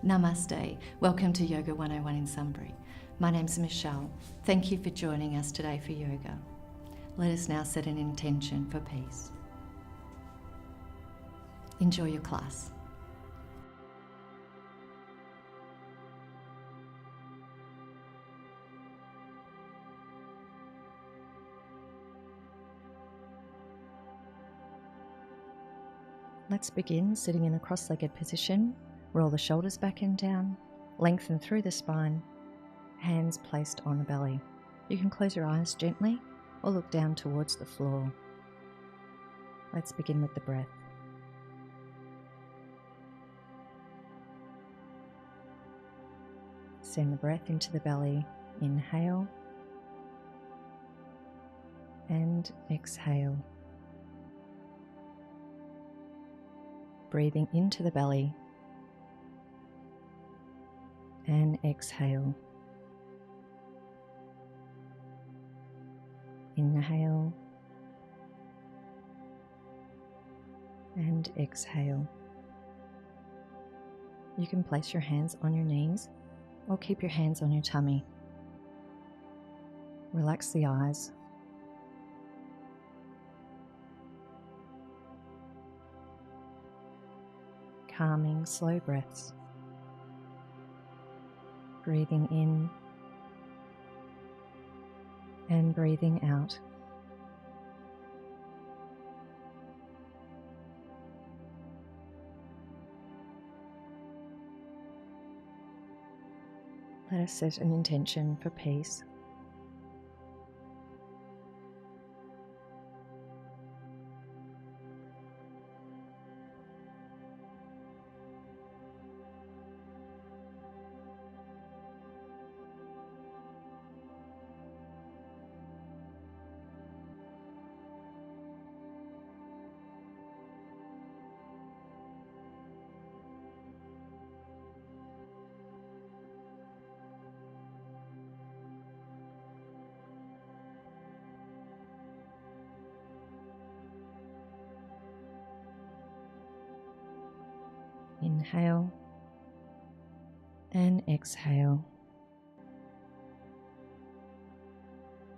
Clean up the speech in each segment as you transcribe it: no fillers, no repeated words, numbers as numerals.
Namaste. Welcome to Yoga 101 in Sunbury. My name's Michelle. Thank you for joining us today for yoga. Let us now set an intention for peace. Enjoy your class. Let's begin sitting in a cross-legged position. Roll the shoulders back and down, lengthen through the spine, hands placed on the belly. You can close your eyes gently or look down towards the floor. Let's begin with the breath. Send the breath into the belly. Inhale and exhale. Breathing into the belly and exhale. Inhale and exhale. You can place your hands on your knees or keep your hands on your tummy. Relax the eyes. Calming, slow breaths. Breathing in and breathing out. Let us set an intention for peace. Inhale and exhale.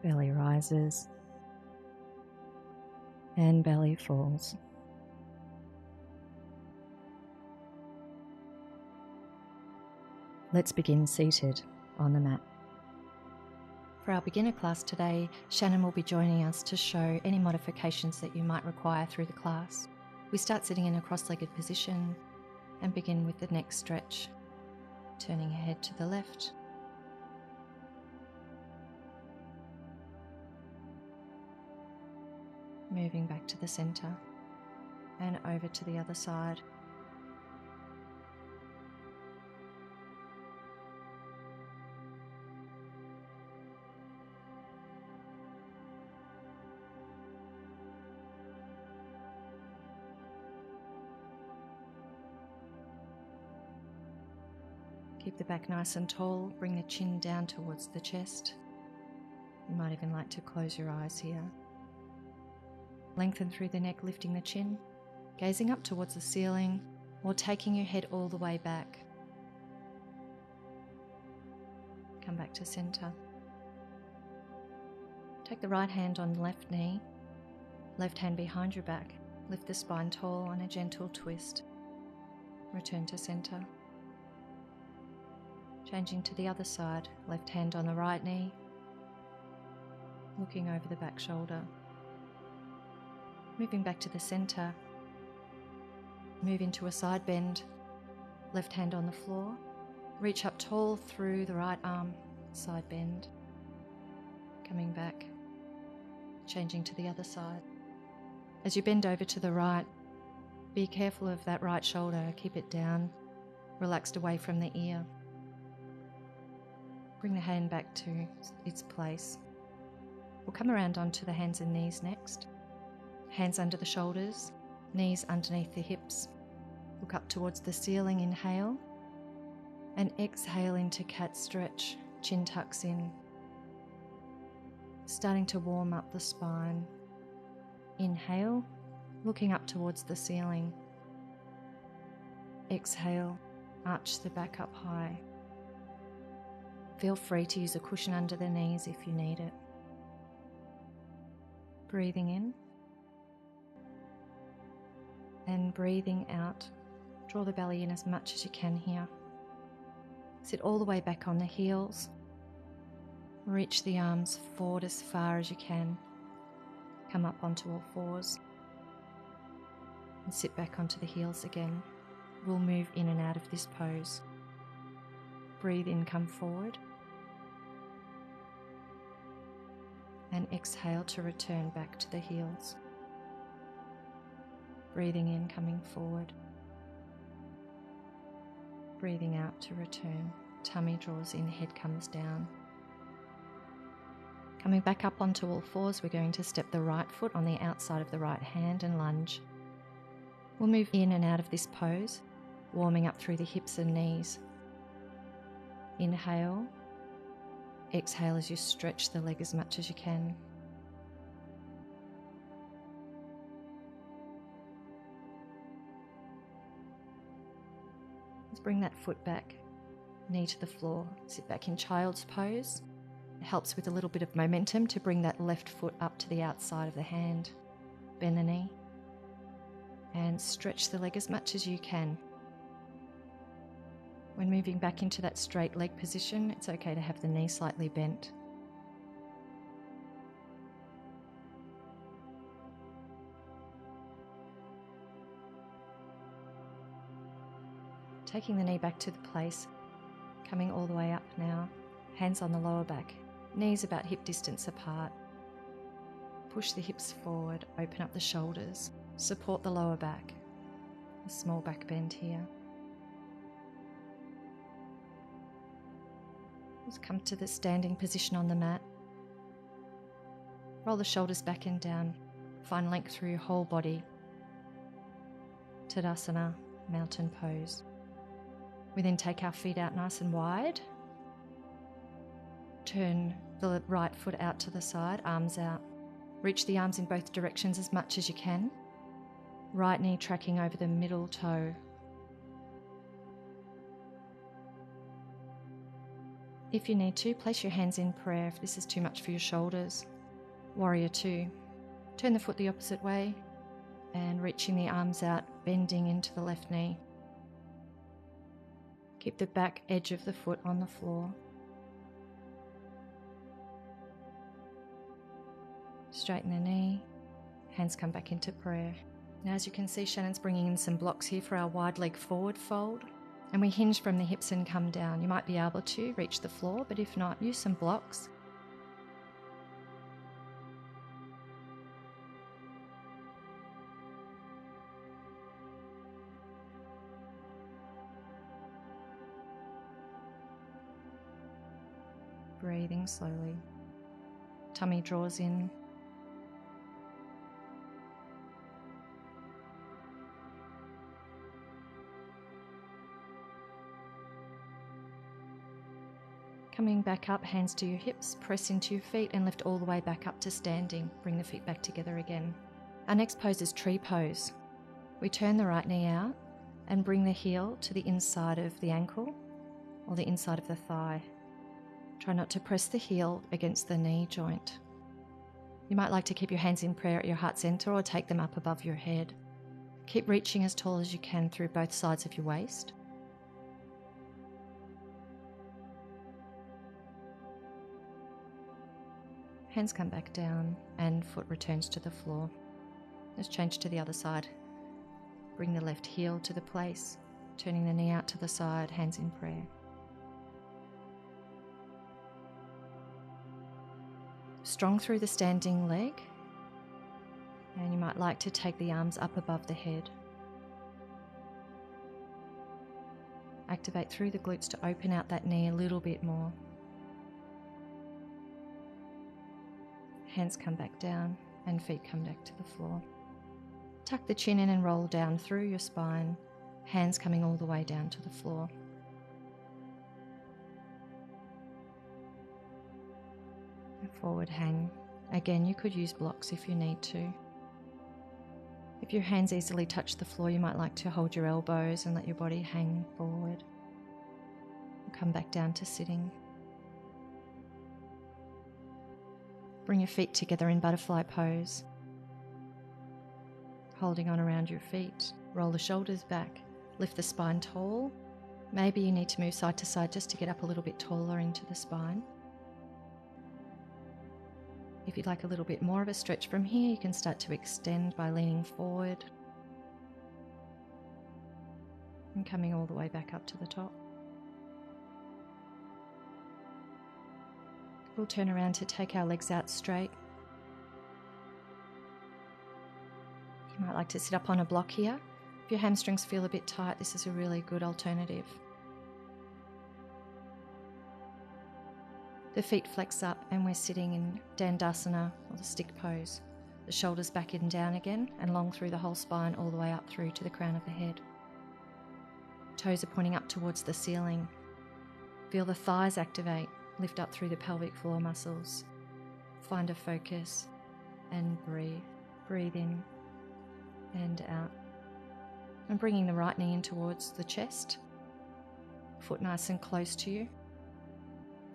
Belly rises and belly falls. Let's begin seated on the mat. For our beginner class today, Shannen will be joining us to show any modifications that you might require through the class. We start sitting in a cross-legged position and begin with the neck stretch, turning your head to the left, moving back to the center and over to the other side. Keep the back nice and tall, bring the chin down towards the chest. You might even like to close your eyes here. Lengthen through the neck, lifting the chin, gazing up towards the ceiling or taking your head all the way back. Come back to center. Take the right hand on the left knee, left hand behind your back. Lift the spine tall on a gentle twist. Return to center. Changing to the other side, left hand on the right knee, looking over the back shoulder. Moving back to the center, move into a side bend, left hand on the floor, reach up tall through the right arm, side bend. Coming back, changing to the other side. As you bend over to the right, be careful of that right shoulder, keep it down, relaxed away from the ear. Bring the hand back to its place. We'll come around onto the hands and knees next. Hands under the shoulders, knees underneath the hips. Look up towards the ceiling, inhale. And exhale into cat stretch, chin tucks in. Starting to warm up the spine. Inhale, looking up towards the ceiling. Exhale, Arch the back up high. Feel free to use a cushion under the knees if you need it. Breathing in and breathing out. Draw the belly in as much as you can here. Sit all the way back on the heels. Reach the arms forward as far as you can. Come up onto all fours. And sit back onto the heels again. We'll move in and out of this pose. Breathe in, come forward. And exhale to return back to the heels. Breathing in, coming forward. Breathing out to return. Tummy draws in, head comes down. Coming back up onto all fours, we're going to step the right foot on the outside of the right hand and lunge. We'll move in and out of this pose, warming up through the hips and knees. Inhale. Exhale as you stretch the leg as much as you can. Let's bring that foot back, knee to the floor. Sit back in child's pose. It helps with a little bit of momentum to bring that left foot up to the outside of the hand. Bend the knee and stretch the leg as much as you can. When moving back into that straight leg position, it's okay to have the knee slightly bent. Taking the knee back to the place, coming all the way up now, hands on the lower back, knees about hip distance apart. Push the hips forward, open up the shoulders, support the lower back. A small back bend here. Let's come to the standing position on the mat. Roll the shoulders back and down. Find length through your whole body. Tadasana, mountain pose. We then take our feet out nice and wide. Turn the right foot out to the side, arms out. Reach the arms in both directions as much as you can. Right knee tracking over the middle toe. If you need to, place your hands in prayer if this is too much for your shoulders. Warrior two. Turn the foot the opposite way and reaching the arms out, bending into the left knee. Keep the back edge of the foot on the floor. Straighten the knee, hands come back into prayer. Now as you can see, Shannon's bringing in some blocks here for our wide leg forward fold. And we hinge from the hips and come down. You might be able to reach the floor, but if not, use some blocks. Breathing slowly. Tummy draws in. Coming back up, hands to your hips, press into your feet and lift all the way back up to standing. Bring the feet back together again. Our next pose is tree pose. We turn the right knee out and bring the heel to the inside of the ankle or the inside of the thigh. Try not to press the heel against the knee joint. You might like to keep your hands in prayer at your heart center or take them up above your head. Keep reaching as tall as you can through both sides of your waist. Hands come back down and foot returns to the floor. Let's change to the other side. Bring the left heel to the place, turning the knee out to the side, hands in prayer. Strong through the standing leg, and you might like to take the arms up above the head. Activate through the glutes to open out that knee a little bit more. Hands come back down and feet come back to the floor. Tuck the chin in and roll down through your spine, hands coming all the way down to the floor. A forward hang. Again, you could use blocks if you need to. If your hands easily touch the floor, you might like to hold your elbows and let your body hang forward. Come back down to sitting. Bring your feet together in butterfly pose. Holding on around your feet, roll the shoulders back, lift the spine tall. Maybe you need to move side to side just to get up a little bit taller into the spine. If you'd like a little bit more of a stretch from here, you can start to extend by leaning forward and coming all the way back up to the top. We'll turn around to take our legs out straight. You might like to sit up on a block here. If your hamstrings feel a bit tight, this is a really good alternative. The feet flex up and we're sitting in Dandasana, or the stick pose. The shoulders back and down again and long through the whole spine all the way up through to the crown of the head. Toes are pointing up towards the ceiling. Feel the thighs activate, lift up through the pelvic floor muscles. Find a focus and breathe. Breathe in and out. And bringing the right knee in towards the chest. Foot nice and close to you.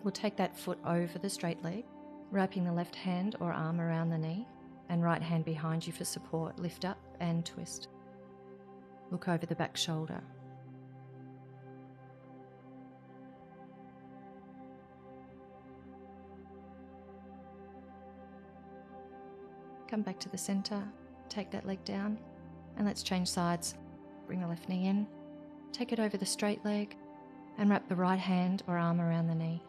We'll take that foot over the straight leg, wrapping the left hand or arm around the knee and right hand behind you for support. Lift up and twist. Look over the back shoulder. Come back to the center, take that leg down, and let's change sides. Bring the left knee in, take it over the straight leg, and wrap the right hand or arm around the knee.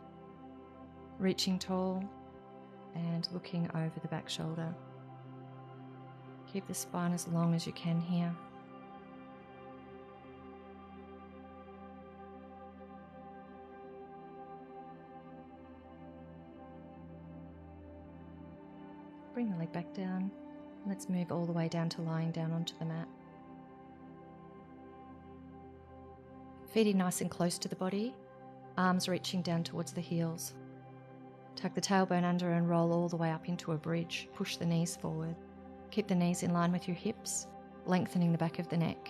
Reaching tall and looking over the back shoulder. Keep the spine as long as you can here. Bring the leg back down. Let's move all the way down to lying down onto the mat. Feet in nice and close to the body, arms reaching down towards the heels. Tuck the tailbone under and roll all the way up into a bridge. Push the knees forward. Keep the knees in line with your hips, lengthening the back of the neck.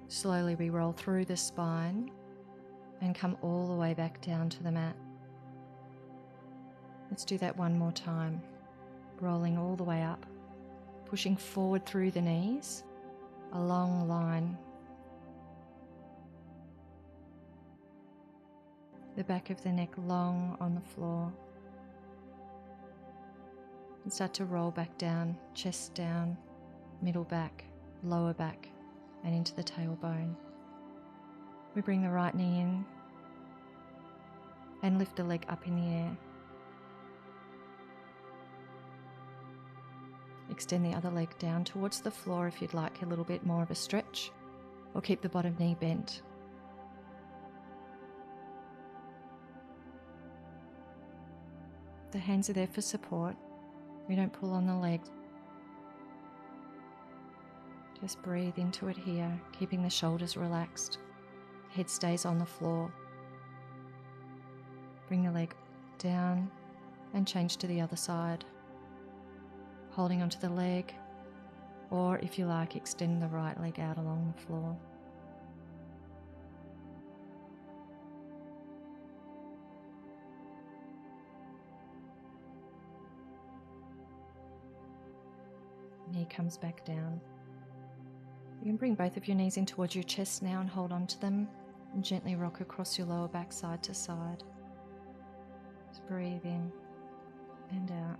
Slowly we roll through the spine and come all the way back down to the mat. Let's do that one more time. Rolling all the way up, pushing forward through the knees, a long line. The back of the neck long on the floor. And start to roll back down, chest down, middle back, lower back, and into the tailbone. We bring the right knee in and lift the leg up in the air. Extend the other leg down towards the floor if you'd like a little bit more of a stretch, or keep the bottom knee bent. The hands are there for support. We don't pull on the legs. Just breathe into it here, keeping the shoulders relaxed. Head stays on the floor. Bring the leg down and change to the other side. Holding onto the leg, or if you like, extend the right leg out along the floor. Knee comes back down. You can bring both of your knees in towards your chest now and hold on to them and gently rock across your lower back side to side. Just breathe in and out.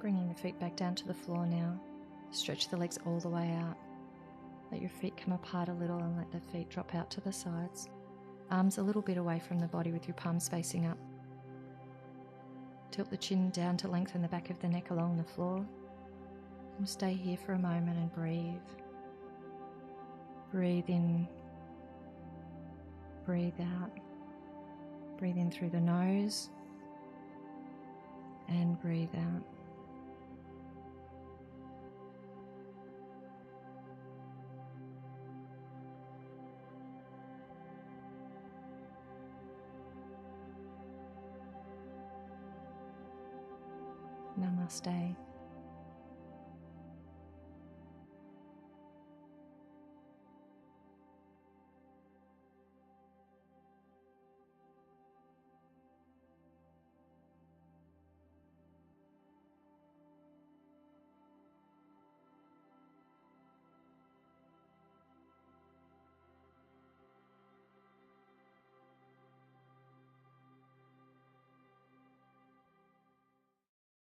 Bringing the feet back down to the floor now. Stretch the legs all the way out. Let your feet come apart a little and let the feet drop out to the sides. Arms a little bit away from the body with your palms facing up. Tilt the chin down to lengthen the back of the neck along the floor. We'll stay here for a moment and breathe. Breathe in, breathe out. Breathe in through the nose and breathe out. Namaste.